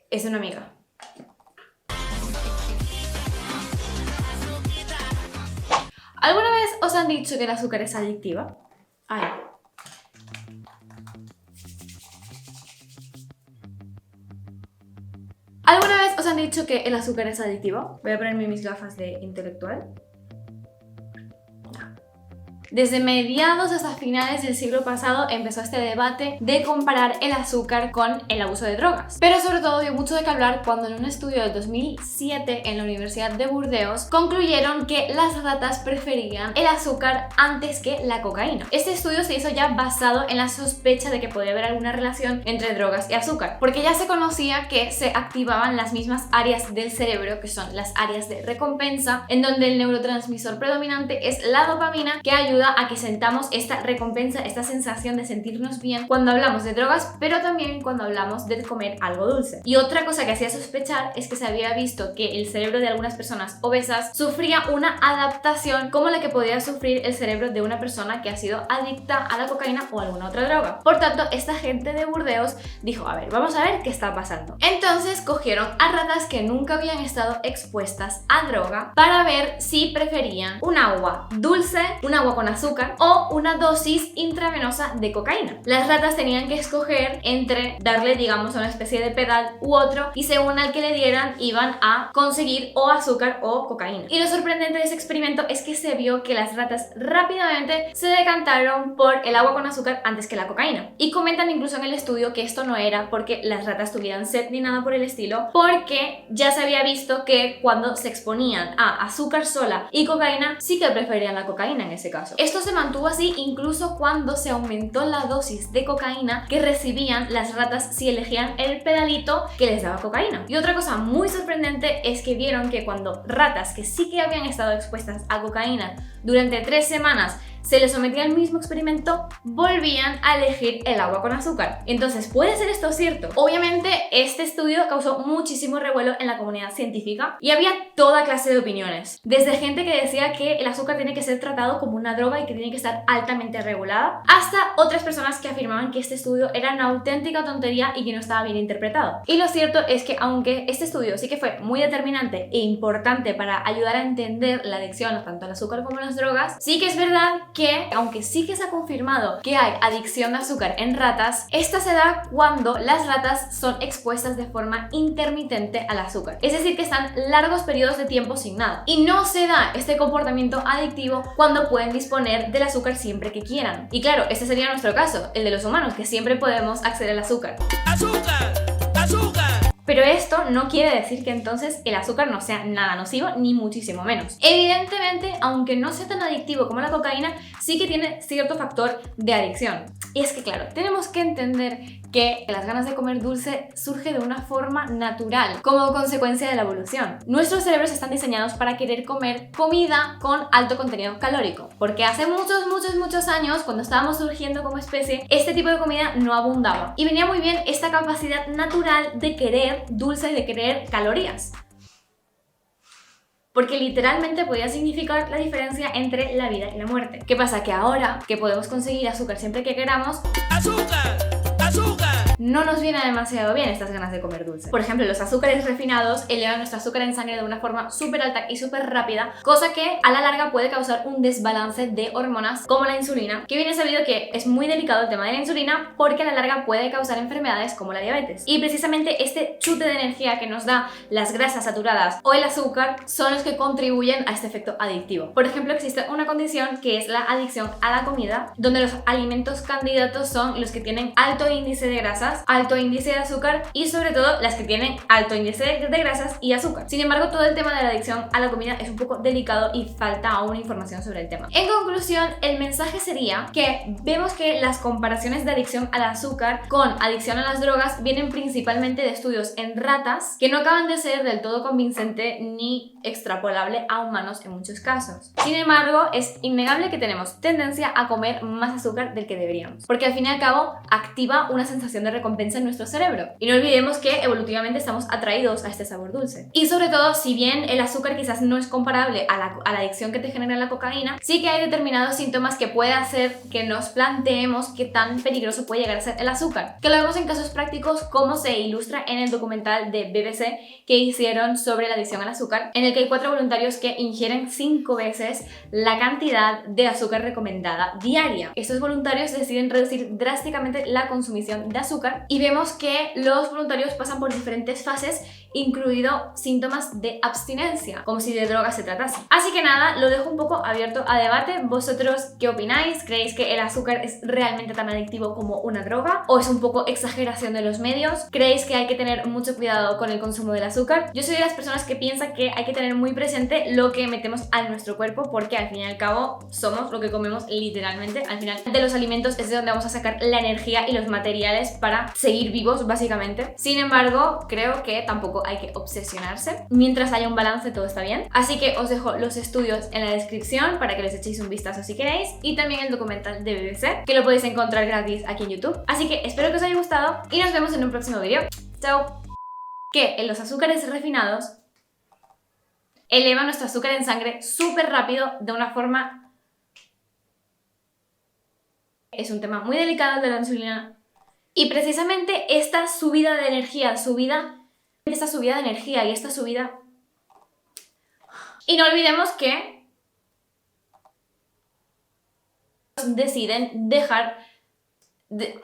Es de una amiga. ¿Alguna vez os han dicho que el azúcar es adictiva? Ay. ¿Alguna vez os han dicho que el azúcar es adictivo? Voy a ponerme mis gafas de intelectual. Desde mediados hasta finales del siglo pasado empezó este debate de comparar el azúcar con el abuso de drogas. Pero sobre todo dio mucho de qué hablar cuando en un estudio del 2007 en la Universidad de Burdeos concluyeron que las ratas preferían el azúcar antes que la cocaína. Este estudio se hizo ya basado en la sospecha de que podía haber alguna relación entre drogas y azúcar, porque ya se conocía que se activaban las mismas áreas del cerebro, que son las áreas de recompensa, en donde el neurotransmisor predominante es la dopamina, que ayuda a que sentamos esta recompensa, esta sensación de sentirnos bien cuando hablamos de drogas, pero también cuando hablamos de comer algo dulce. Y otra cosa que hacía sospechar es que se había visto que el cerebro de algunas personas obesas sufría una adaptación como la que podía sufrir el cerebro de una persona que ha sido adicta a la cocaína o alguna otra droga. Por tanto, esta gente de Burdeos dijo, a ver, vamos a ver qué está pasando. Entonces cogieron a ratas que nunca habían estado expuestas a droga para ver si preferían un agua dulce, un agua con azúcar o una dosis intravenosa de cocaína. Las ratas tenían que escoger entre darle, digamos, una especie de pedal u otro, y según al que le dieran iban a conseguir o azúcar o cocaína. Y lo sorprendente de ese experimento es que se vio que las ratas rápidamente se decantaron por el agua con azúcar antes que la cocaína. Y comentan incluso en el estudio que esto no era porque las ratas tuvieran sed ni nada por el estilo, porque ya se había visto que cuando se exponían a azúcar sola y cocaína sí que preferían la cocaína en ese caso. Esto se mantuvo así incluso cuando se aumentó la dosis de cocaína que recibían las ratas si elegían el pedalito que les daba cocaína. Y otra cosa muy sorprendente es que vieron que cuando ratas que sí que habían estado expuestas a cocaína durante 3 semanas se les sometía al mismo experimento, volvían a elegir el agua con azúcar. Entonces, ¿puede ser esto cierto? Obviamente, este estudio causó muchísimo revuelo en la comunidad científica y había toda clase de opiniones. Desde gente que decía que el azúcar tiene que ser tratado como una droga y que tiene que estar altamente regulada, hasta otras personas que afirmaban que este estudio era una auténtica tontería y que no estaba bien interpretado. Y lo cierto es que aunque este estudio sí que fue muy determinante e importante para ayudar a entender la adicción tanto al azúcar como a las drogas, sí que es verdad que, aunque sí que se ha confirmado que hay adicción de azúcar en ratas, esta se da cuando las ratas son expuestas de forma intermitente al azúcar. Es decir, que están largos periodos de tiempo sin nada. Y no se da este comportamiento adictivo cuando pueden disponer del azúcar siempre que quieran. Y claro, este sería nuestro caso, el de los humanos, que siempre podemos acceder al azúcar. ¡Azúcar! ¡Azúcar! Pero esto no quiere decir que entonces el azúcar no sea nada nocivo, ni muchísimo menos. Evidentemente, aunque no sea tan adictivo como la cocaína, sí que tiene cierto factor de adicción. Y es que, claro, tenemos que entender que las ganas de comer dulce surge de una forma natural, como consecuencia de la evolución. Nuestros cerebros están diseñados para querer comer comida con alto contenido calórico, porque hace muchos años, cuando estábamos surgiendo como especie, este tipo de comida no abundaba. Y venía muy bien esta capacidad natural de querer dulce y de querer calorías. Porque literalmente podía significar la diferencia entre la vida y la muerte. ¿Qué pasa? Que ahora que podemos conseguir azúcar siempre que queramos, ¡azúcar! ¡Azúcar! No nos viene demasiado bien estas ganas de comer dulce. Por ejemplo, los azúcares refinados elevan nuestro azúcar en sangre de una forma súper alta y súper rápida, cosa que a la larga puede causar un desbalance de hormonas como la insulina, que viene sabido que es muy delicado el tema de la insulina porque a la larga puede causar enfermedades como la diabetes. Y precisamente este chute de energía que nos da las grasas saturadas o el azúcar son los que contribuyen a este efecto adictivo. Por ejemplo, existe una condición que es la adicción a la comida, donde los alimentos candidatos son los que tienen alto índice de grasas, alto índice de azúcar y sobre todo las que tienen alto índice de grasas y azúcar. Sin embargo, todo el tema de la adicción a la comida es un poco delicado y falta aún información sobre el tema. En conclusión, el mensaje sería que vemos que las comparaciones de adicción al azúcar con adicción a las drogas vienen principalmente de estudios en ratas que no acaban de ser del todo convincente ni extrapolable a humanos en muchos casos. Sin embargo, es innegable que tenemos tendencia a comer más azúcar del que deberíamos, porque al fin y al cabo activa una sensación de recompensa en nuestro cerebro. Y no olvidemos que evolutivamente estamos atraídos a este sabor dulce. Y sobre todo, si bien el azúcar quizás no es comparable a la adicción que te genera la cocaína, sí que hay determinados síntomas que puede hacer que nos planteemos qué tan peligroso puede llegar a ser el azúcar. Que lo vemos en casos prácticos, como se ilustra en el documental de BBC que hicieron sobre la adicción al azúcar, en el que hay 4 voluntarios que ingieren 5 veces la cantidad de azúcar recomendada diaria. Estos voluntarios deciden reducir drásticamente la consumición de azúcar y vemos que los voluntarios pasan por diferentes fases, incluido síntomas de abstinencia, como si de drogas se tratase. Así que nada, lo dejo un poco abierto a debate. ¿Vosotros qué opináis? ¿Creéis que el azúcar es realmente tan adictivo como una droga? ¿O es un poco exageración de los medios? ¿Creéis que hay que tener mucho cuidado con el consumo del azúcar? Yo soy de las personas que piensa que hay que tener muy presente lo que metemos a nuestro cuerpo, porque al fin y al cabo somos lo que comemos literalmente. Al final de los alimentos es de donde vamos a sacar la energía y los materiales para seguir vivos, básicamente. Sin embargo, creo que tampoco hay que obsesionarse. Mientras haya un balance, todo está bien. Así que os dejo los estudios en la descripción para que les echéis un vistazo si queréis, y también el documental de BBC, que lo podéis encontrar gratis aquí en YouTube. Así que espero que os haya gustado y nos vemos en un próximo vídeo. ¡Chao! Que en los azúcares refinados eleva nuestro azúcar en sangre súper rápido, de una forma... Es un tema muy delicado el de la insulina. Y precisamente esta subida de energía, esta subida de energía y esta subida... Y no olvidemos que deciden dejar de...